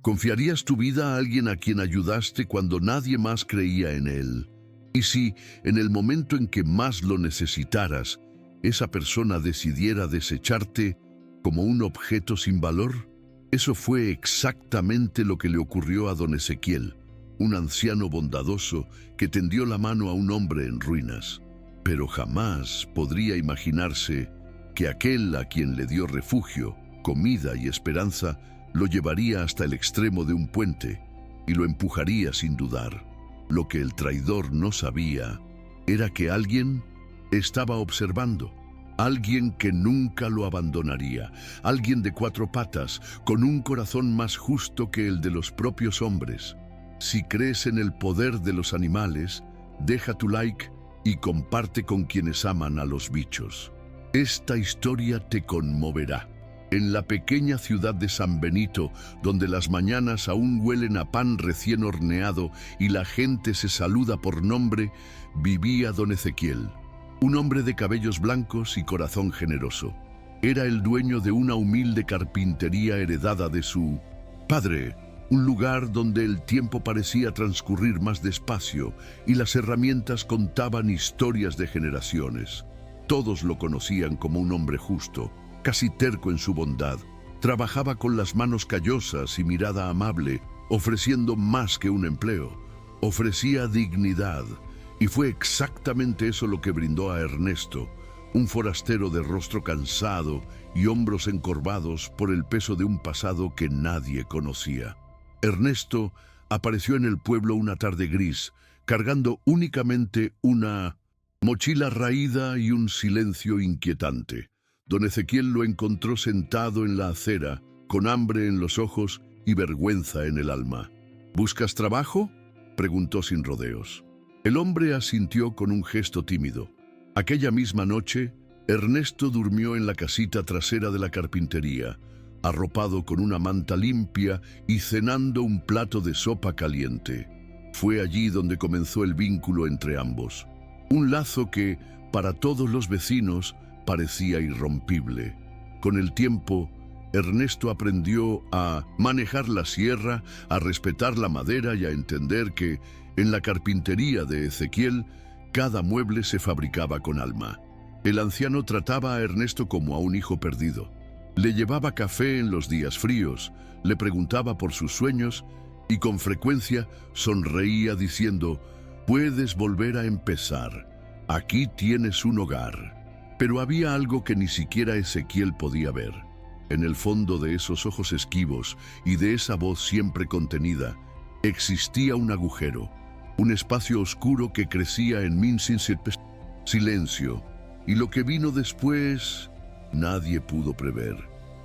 ¿Confiarías tu vida a alguien a quien ayudaste cuando nadie más creía en él? ¿Y si, en el momento en que más lo necesitaras, esa persona decidiera desecharte como un objeto sin valor? Eso fue exactamente lo que le ocurrió a don Ezequiel, un anciano bondadoso que tendió la mano a un hombre en ruinas. Pero jamás podría imaginarse que aquel a quien le dio refugio, comida y esperanza lo llevaría hasta el extremo de un puente y lo empujaría sin dudar. Lo que el traidor no sabía era que alguien estaba observando, alguien que nunca lo abandonaría, alguien de 4 patas, con un corazón más justo que el de los propios hombres. Si crees en el poder de los animales, deja tu like y comparte con quienes aman a los bichos. Esta historia te conmoverá. En la pequeña ciudad de San Benito, donde las mañanas aún huelen a pan recién horneado y la gente se saluda por nombre, vivía don Ezequiel, un hombre de cabellos blancos y corazón generoso. Era el dueño de una humilde carpintería heredada de su padre, un lugar donde el tiempo parecía transcurrir más despacio y las herramientas contaban historias de generaciones. Todos lo conocían como un hombre justo, casi terco en su bondad. Trabajaba con las manos callosas y mirada amable, ofreciendo más que un empleo. Ofrecía dignidad, y fue exactamente eso lo que brindó a Ernesto, un forastero de rostro cansado y hombros encorvados por el peso de un pasado que nadie conocía. Ernesto apareció en el pueblo una tarde gris, cargando únicamente una mochila raída y un silencio inquietante. Don Ezequiel lo encontró sentado en la acera, con hambre en los ojos y vergüenza en el alma. ¿Buscas trabajo?, preguntó sin rodeos. El hombre asintió con un gesto tímido. Aquella misma noche, Ernesto durmió en la casita trasera de la carpintería, arropado con una manta limpia y cenando un plato de sopa caliente. Fue allí donde comenzó el vínculo entre ambos. Un lazo que, para todos los vecinos, parecía irrompible. Con el tiempo, Ernesto aprendió a manejar la sierra, a respetar la madera y a entender que, en la carpintería de Ezequiel, cada mueble se fabricaba con alma. El anciano trataba a Ernesto como a un hijo perdido. Le llevaba café en los días fríos, le preguntaba por sus sueños y con frecuencia sonreía diciendo: «Puedes volver a empezar. Aquí tienes un hogar». Pero había algo que ni siquiera Ezequiel podía ver. En el fondo de esos ojos esquivos y de esa voz siempre contenida, existía un agujero, un espacio oscuro que crecía en silencio, y lo que vino después nadie pudo prever.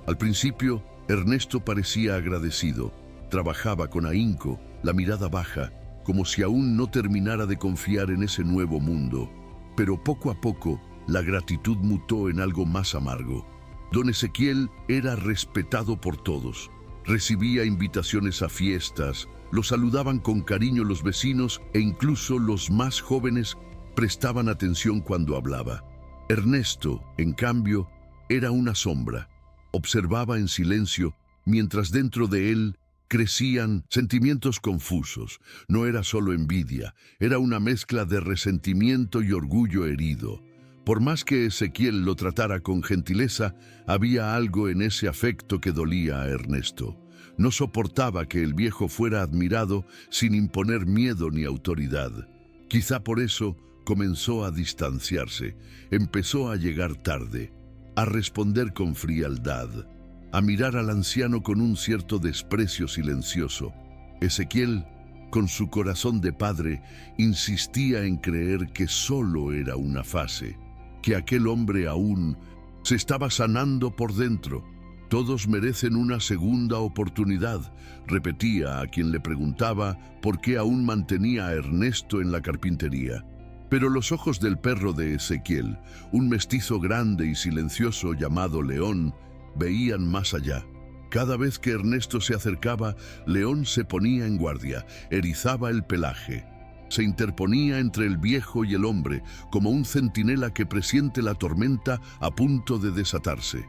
Al principio, Ernesto parecía agradecido, trabajaba con ahínco, la mirada baja, como si aún no terminara de confiar en ese nuevo mundo. Pero poco a poco, la gratitud mutó en algo más amargo. Don Ezequiel era respetado por todos. Recibía invitaciones a fiestas, lo saludaban con cariño los vecinos e incluso los más jóvenes prestaban atención cuando hablaba. Ernesto, en cambio, era una sombra. Observaba en silencio mientras dentro de él crecían sentimientos confusos. No era solo envidia, era una mezcla de resentimiento y orgullo herido. Por más que Ezequiel lo tratara con gentileza, había algo en ese afecto que dolía a Ernesto. No soportaba que el viejo fuera admirado sin imponer miedo ni autoridad. Quizá por eso comenzó a distanciarse, empezó a llegar tarde, a responder con frialdad, a mirar al anciano con un cierto desprecio silencioso. Ezequiel, con su corazón de padre, insistía en creer que solo era una fase, que aquel hombre aún se estaba sanando por dentro. Todos merecen una segunda oportunidad, repetía a quien le preguntaba por qué aún mantenía a Ernesto en la carpintería. Pero los ojos del perro de Ezequiel, un mestizo grande y silencioso llamado León, veían más allá. Cada vez que Ernesto se acercaba, León se ponía en guardia, erizaba el pelaje. Se interponía entre el viejo y el hombre, como un centinela que presiente la tormenta a punto de desatarse.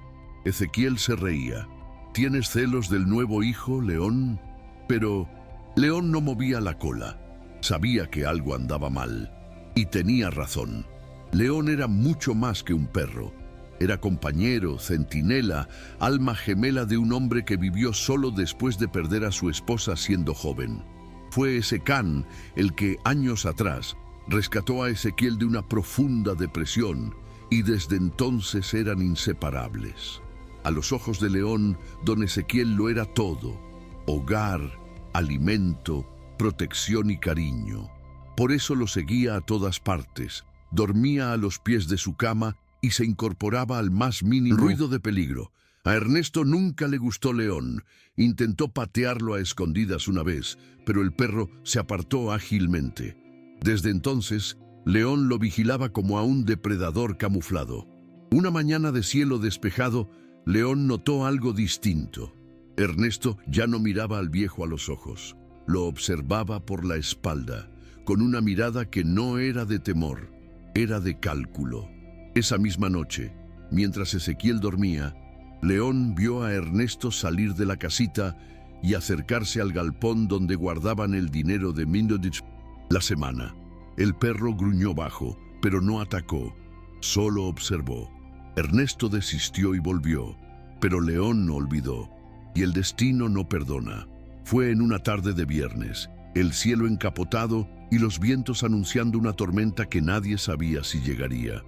Ezequiel se reía. «¿Tienes celos del nuevo hijo, León?», Pero León no movía la cola. Sabía que algo andaba mal. Y tenía razón. León era mucho más que un perro. Era compañero, centinela, alma gemela de un hombre que vivió solo después de perder a su esposa siendo joven. Fue ese Can el que, años atrás, rescató a Ezequiel de una profunda depresión y desde entonces eran inseparables. A los ojos de León, don Ezequiel lo era todo: hogar, alimento, protección y cariño. Por eso lo seguía a todas partes, dormía a los pies de su cama y se incorporaba al más mínimo ruido de peligro. A Ernesto nunca le gustó León. Intentó patearlo a escondidas una vez, pero el perro se apartó ágilmente. Desde entonces, León lo vigilaba como a un depredador camuflado. Una mañana de cielo despejado, León notó algo distinto. Ernesto ya no miraba al viejo a los ojos. Lo observaba por la espalda, con una mirada que no era de temor, era de cálculo. Esa misma noche, mientras Ezequiel dormía, León vio a Ernesto salir de la casita y acercarse al galpón donde guardaban el dinero de Mindodich la semana. El perro gruñó bajo, pero no atacó, solo observó. Ernesto desistió y volvió, pero León no olvidó, y el destino no perdona. Fue en una tarde de viernes, el cielo encapotado y los vientos anunciando una tormenta que nadie sabía si llegaría.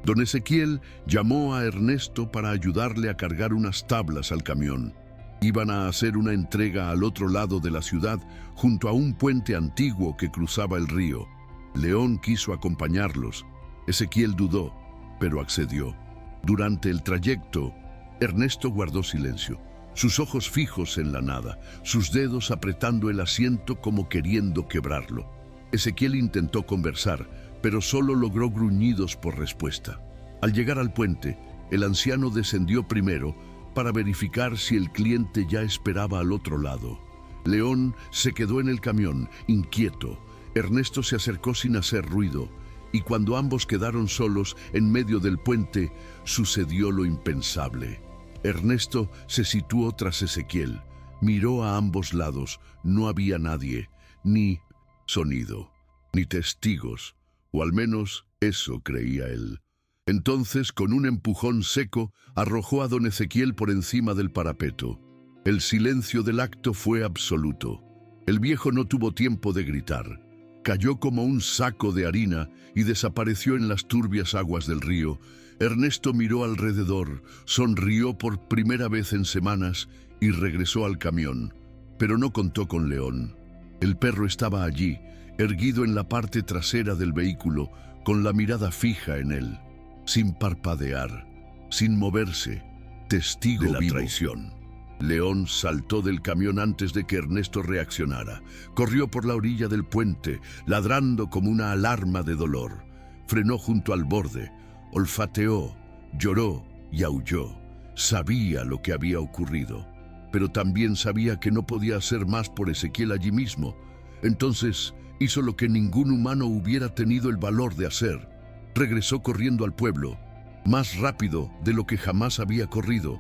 Don Ezequiel llamó a Ernesto para ayudarle a cargar unas tablas al camión. Iban a hacer una entrega al otro lado de la ciudad, junto a un puente antiguo que cruzaba el río. León quiso acompañarlos. Ezequiel dudó, pero accedió. Durante el trayecto, Ernesto guardó silencio, sus ojos fijos en la nada, sus dedos apretando el asiento como queriendo quebrarlo. Ezequiel intentó conversar, pero solo logró gruñidos por respuesta. Al llegar al puente, el anciano descendió primero para verificar si el cliente ya esperaba al otro lado. León se quedó en el camión, inquieto. Ernesto se acercó sin hacer ruido, y cuando ambos quedaron solos en medio del puente, sucedió lo impensable. Ernesto se situó tras Ezequiel, miró a ambos lados. No había nadie, ni sonido, ni testigos, o al menos eso creía él. Entonces, con un empujón seco, arrojó a don Ezequiel por encima del parapeto. El silencio del acto fue absoluto. El viejo no tuvo tiempo de gritar. Cayó como un saco de harina y desapareció en las turbias aguas del río. Ernesto miró alrededor, sonrió por primera vez en semanas y regresó al camión. Pero no contó con León. El perro estaba allí, erguido en la parte trasera del vehículo, con la mirada fija en él, sin parpadear, sin moverse, testigo de la traición. León saltó del camión antes de que Ernesto reaccionara. Corrió por la orilla del puente, ladrando como una alarma de dolor. Frenó junto al borde, olfateó, lloró y aulló. Sabía lo que había ocurrido, pero también sabía que no podía hacer más por Ezequiel allí mismo. Entonces hizo lo que ningún humano hubiera tenido el valor de hacer. Regresó corriendo al pueblo, más rápido de lo que jamás había corrido.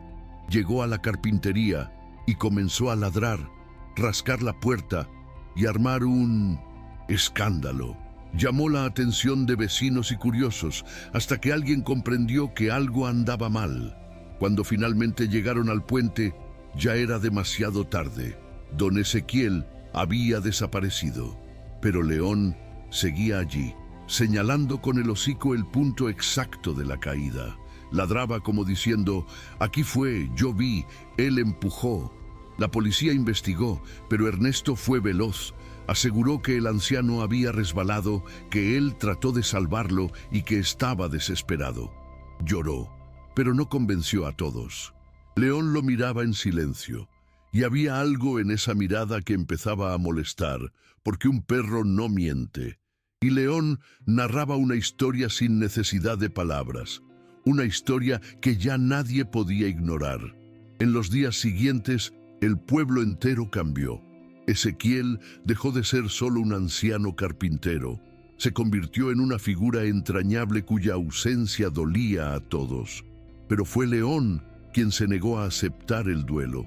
Llegó a la carpintería y comenzó a ladrar, rascar la puerta y armar un escándalo. Llamó la atención de vecinos y curiosos hasta que alguien comprendió que algo andaba mal. Cuando finalmente llegaron al puente, ya era demasiado tarde. Don Ezequiel había desaparecido, pero León seguía allí, señalando con el hocico el punto exacto de la caída. Ladraba como diciendo: aquí fue, yo vi, él empujó. La policía investigó, pero Ernesto fue veloz. Aseguró que el anciano había resbalado, que él trató de salvarlo y que estaba desesperado. Lloró, pero no convenció a todos. León lo miraba en silencio, y había algo en esa mirada que empezaba a molestar, porque un perro no miente. Y León narraba una historia sin necesidad de palabras, una historia que ya nadie podía ignorar. En los días siguientes, el pueblo entero cambió. Ezequiel dejó de ser solo un anciano carpintero. Se convirtió en una figura entrañable cuya ausencia dolía a todos. Pero fue León quien se negó a aceptar el duelo.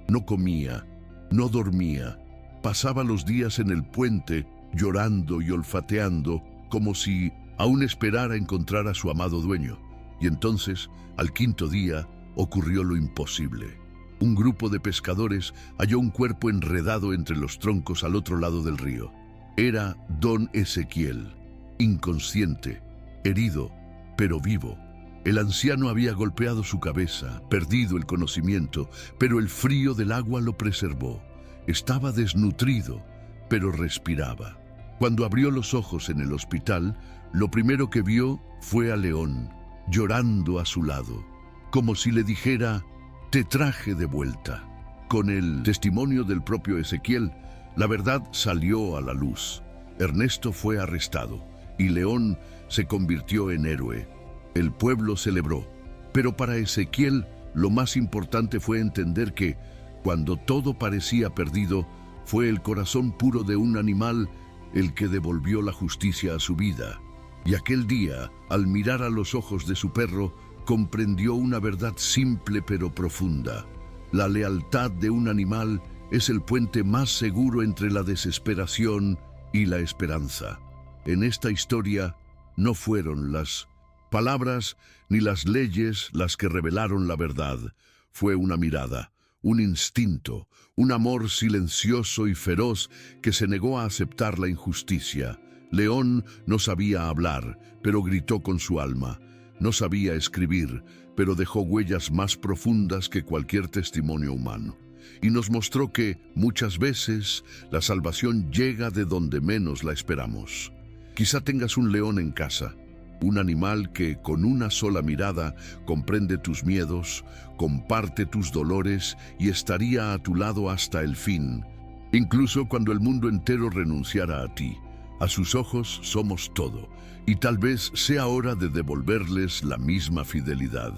No comía, no dormía, pasaba los días en el puente, llorando y olfateando, como si aún esperara encontrar a su amado dueño. Y entonces, al quinto día, ocurrió lo imposible. Un grupo de pescadores halló un cuerpo enredado entre los troncos al otro lado del río. Era don Ezequiel, inconsciente, herido, pero vivo. El anciano había golpeado su cabeza, perdido el conocimiento, pero el frío del agua lo preservó. Estaba desnutrido, pero respiraba. Cuando abrió los ojos en el hospital, lo primero que vio fue a León, llorando a su lado, como si le dijera: «Te traje de vuelta». Con el testimonio del propio Ezequiel, la verdad salió a la luz. Ernesto fue arrestado y León se convirtió en héroe. El pueblo celebró, pero para Ezequiel lo más importante fue entender que, cuando todo parecía perdido, fue el corazón puro de un animal el que devolvió la justicia a su vida. Y aquel día, al mirar a los ojos de su perro, comprendió una verdad simple pero profunda. La lealtad de un animal es el puente más seguro entre la desesperación y la esperanza. En esta historia no fueron las palabras ni las leyes las que revelaron la verdad. Fue una mirada, un instinto, un amor silencioso y feroz que se negó a aceptar la injusticia. León no sabía hablar, pero gritó con su alma. No sabía escribir, pero dejó huellas más profundas que cualquier testimonio humano. Y nos mostró que, muchas veces, la salvación llega de donde menos la esperamos. Quizá tengas un león en casa, un animal que, con una sola mirada, comprende tus miedos, comparte tus dolores y estaría a tu lado hasta el fin, incluso cuando el mundo entero renunciara a ti. A sus ojos somos todo, y tal vez sea hora de devolverles la misma fidelidad.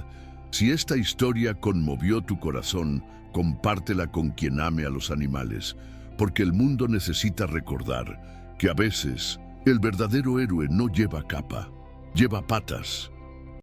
Si esta historia conmovió tu corazón, compártela con quien ame a los animales, porque el mundo necesita recordar que a veces el verdadero héroe no lleva capa, lleva patas.